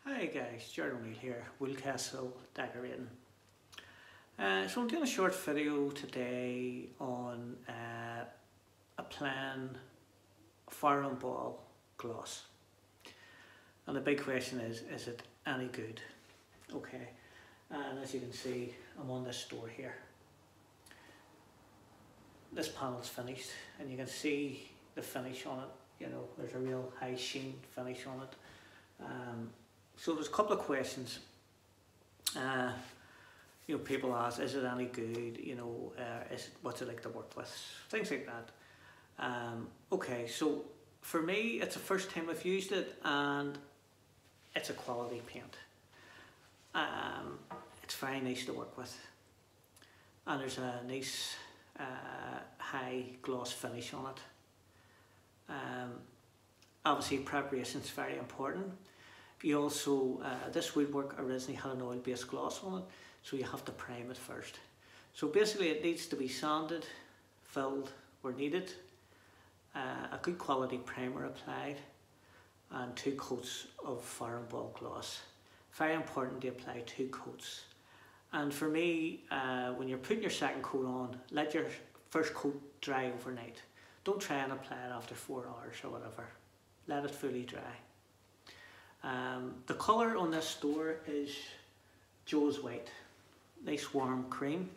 Hi guys, Jared O'Neill here, Castle Decorating. So I'm doing a short video today on applying Farrow ball gloss. And the big question is it any good? Okay, and as you can see, I'm on this store here. This panel's finished and you can see the finish on it. You know, there's a real high sheen finish on it. So there's a couple of questions. People ask, is it any good? What's it like to work with? Things like that. Okay, so for me, it's the first time I've used it, and it's a quality paint. It's very nice to work with, and there's a nice high gloss finish on it. Obviously, preparation is very important. You also, this woodwork originally had an oil-based gloss on it, so you have to prime it first. So basically it needs to be sanded, filled where needed, a good quality primer applied, and 2 coats of Farrow ball gloss. Very important to apply 2 coats. And for me, when you're putting your second coat on, let your first coat dry overnight. Don't try and apply it after 4 hours or whatever. Let it fully dry. The colour on this store is Joe's White, nice warm cream.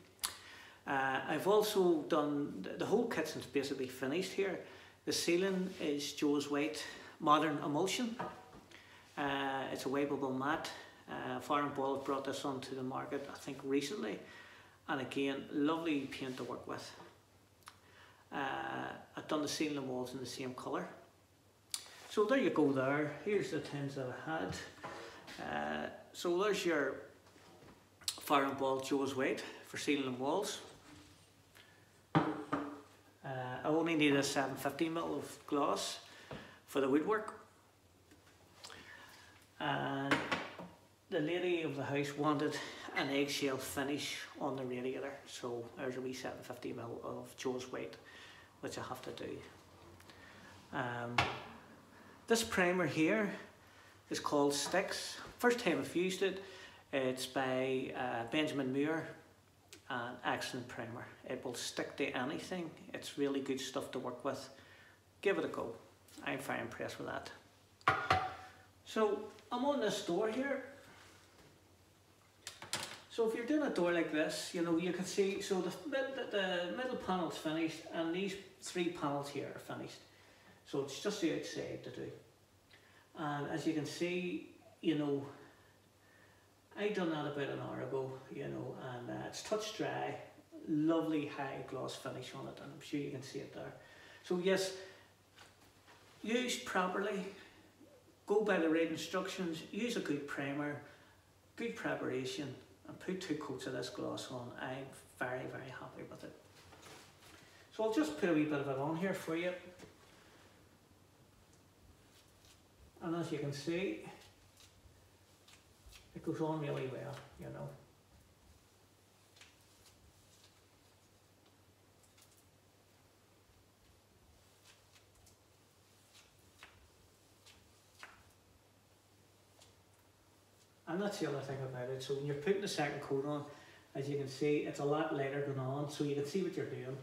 I've also done, the whole kitchen's basically finished here. The ceiling is Joe's White Modern Emulsion. It's a wipeable matte. Farrow ball have brought this onto the market, I think recently, and again, lovely paint to work with. I've done the ceiling and walls in the same colour. So there you go there, here's the tins that I had. So there's your Farrow ball Joe's White for ceiling and walls. I only need a 750ml of gloss for the woodwork. And the lady of the house wanted an eggshell finish on the radiator, so there's a wee 750ml of Joe's White, which I have to do. This primer here is called Sticks. First time I've used it, it's by Benjamin Muir, an excellent primer. It will stick to anything. It's really good stuff to work with. Give it a go. I'm very impressed with that. So I'm on this door here. So if you're doing a door like this, you can see, so the middle panel's finished and these 3 panels here are finished. So it's just the outside to do. And as you can see, I done that about an hour ago, and it's touch dry, lovely high gloss finish on it, and I'm sure you can see it there. So yes, used properly, go by the right instructions, use a good primer, good preparation, and put 2 coats of this gloss on. I'm very, very happy with it. So I'll just put a wee bit of it on here for you. And as you can see, it goes on really well, And that's the other thing about it. So when you're putting the second coat on, as you can see, it's a lot lighter going on, so you can see what you're doing.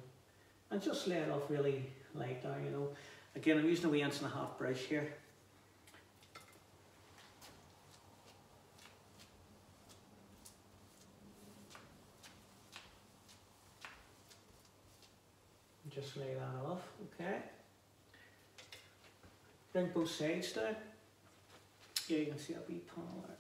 And just lay it off really light there, Again, I'm using a wee 1.5" brush here. Just lay that off, okay. Bring both sides down. Yeah, you can see a wee panel there.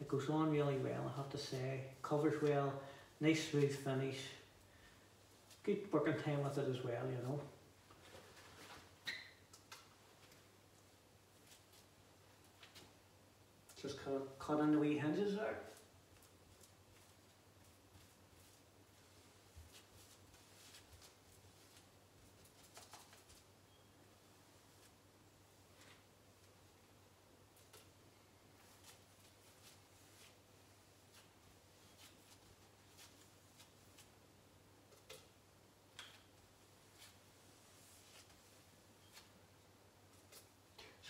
It goes on really well, I have to say. Covers well, nice smooth finish. Good working time with it as well, Just cut in the wee hinges there.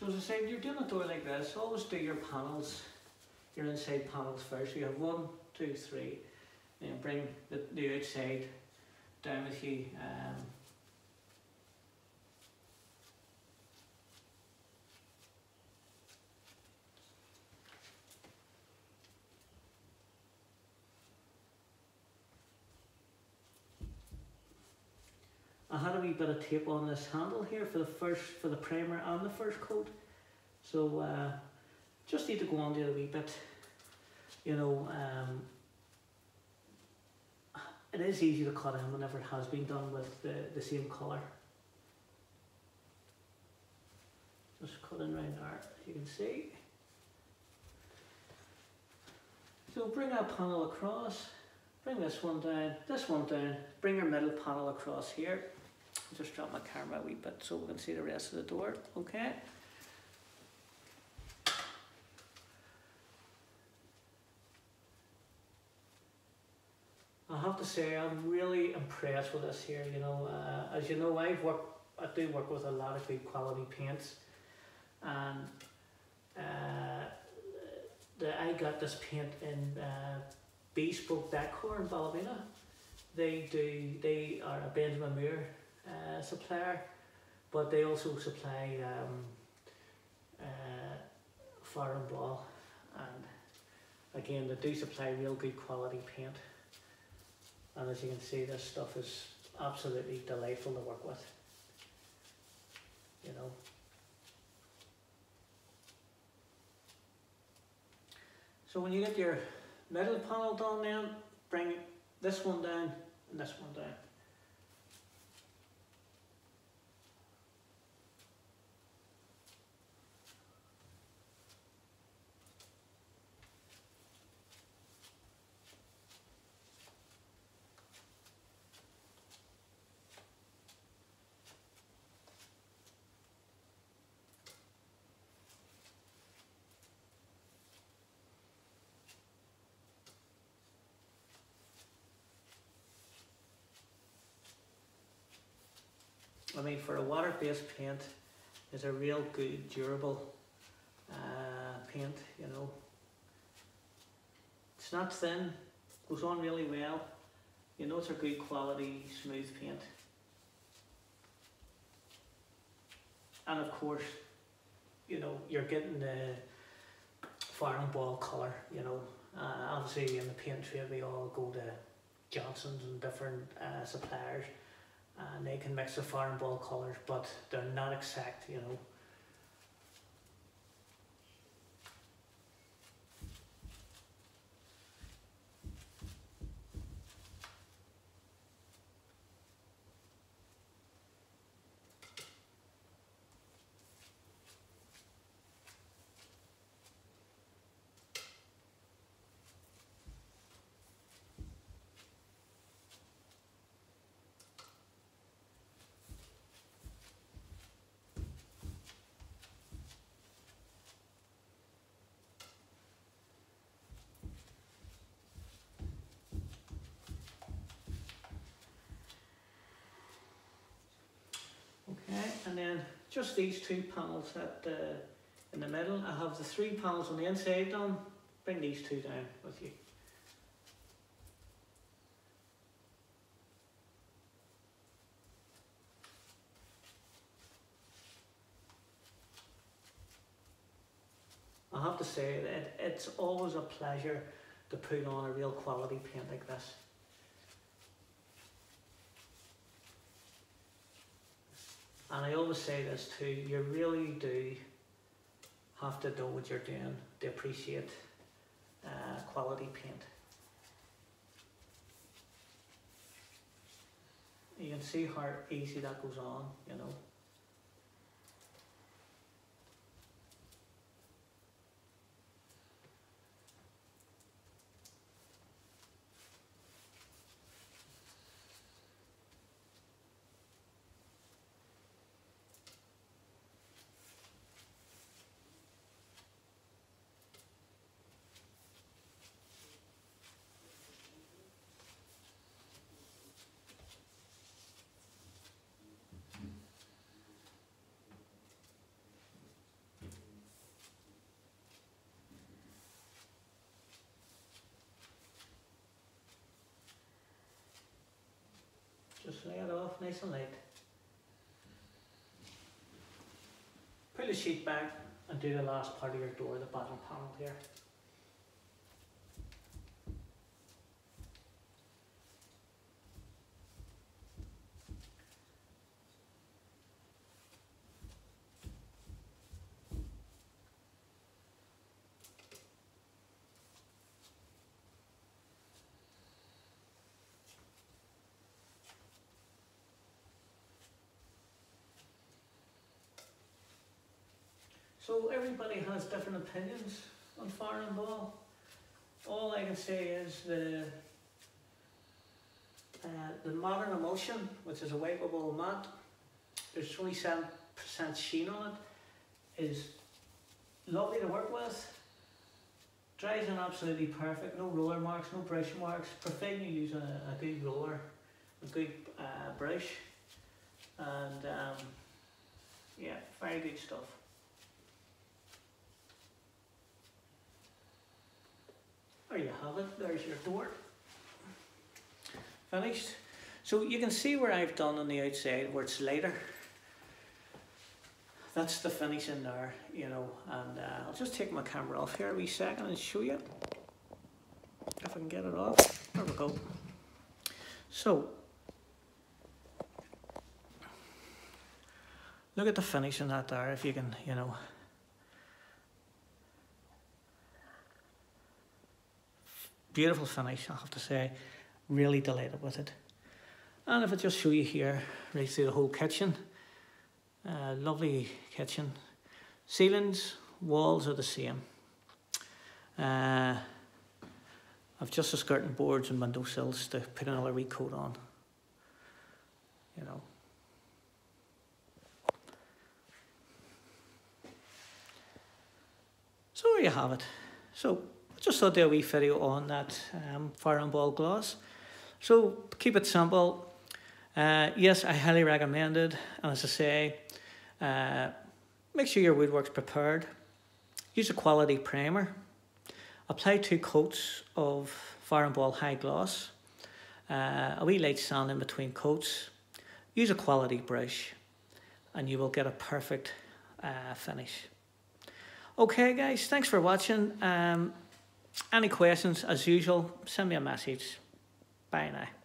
So as I said, you're doing a door like this, always do your panels, your inside panels first. So you have 1, 2, 3, and bring the outside down with you. I had a wee bit of tape on this handle here for the primer and the first coat. So just need to go on to it a wee bit. You know, it is easy to cut in whenever it has been done with the same colour. Just cut in round there, as you can see. So bring that panel across, bring this one down, bring your middle panel across here. Just drop my camera a wee bit so we can see the rest of the door, okay? I have to say I'm really impressed with this here, you know. As you know, I do work with a lot of good quality paints, and I got this paint in Bespoke Decor in Ballymena. They are a Benjamin Muir supplier, but they also supply Farrow, and again they do supply real good quality paint. And as you can see, this stuff is absolutely delightful to work with, you know. So when you get your middle panel done, then bring this one down and this one down. I mean, for a water-based paint, it's a real good, durable paint, you know. It's not thin, goes on really well. You know it's a good quality, smooth paint. And of course, you know, you're getting the Farrow ball colour, you know. Obviously in the paint trade we all go to Johnson's and different suppliers, and they can mix the Farrow ball colours, but they're not exact, you know. Okay, and then just these two panels in the middle. I have the 3 panels on the inside done. Bring these 2 down with you. I have to say that it's always a pleasure to put on a real quality paint like this. And I always say this too, you really do have to know what you're doing to appreciate quality paint. You can see how easy that goes on, you know. Just lay it off nice and light. Pull the sheet back and do the last part of your door, the bottom panel here. So everybody has different opinions on Farrow ball. All I can say is the modern emulsion, which is a wipeable mat, there's 27% sheen on it, is lovely to work with. Dries in absolutely perfect, no roller marks, no brush marks, providing you use a good roller, a good brush, and yeah, very good stuff. There you have it, there's your door. Finished. So you can see where I've done on the outside where it's lighter. That's the finish in there, you know, and I'll just take my camera off here a wee second and show you. If I can get it off. There we go. So, look at the finish in that there, if you can, you know. Beautiful finish, I have to say. Really delighted with it. And if I just show you here, right through the whole kitchen. Lovely kitchen. Ceilings, walls are the same. I've just the skirting boards and window sills to put another wee coat on. You know. So there you have it. So just thought I'd do a wee video on that Farrow ball gloss. So keep it simple. Yes, I highly recommend it. And as I say, make sure your woodwork's prepared. Use a quality primer. Apply 2 coats of Farrow ball high gloss. A wee light sand in between coats. Use a quality brush, and you will get a perfect finish. Okay, guys, thanks for watching. Any questions, as usual, send me a message. Bye now.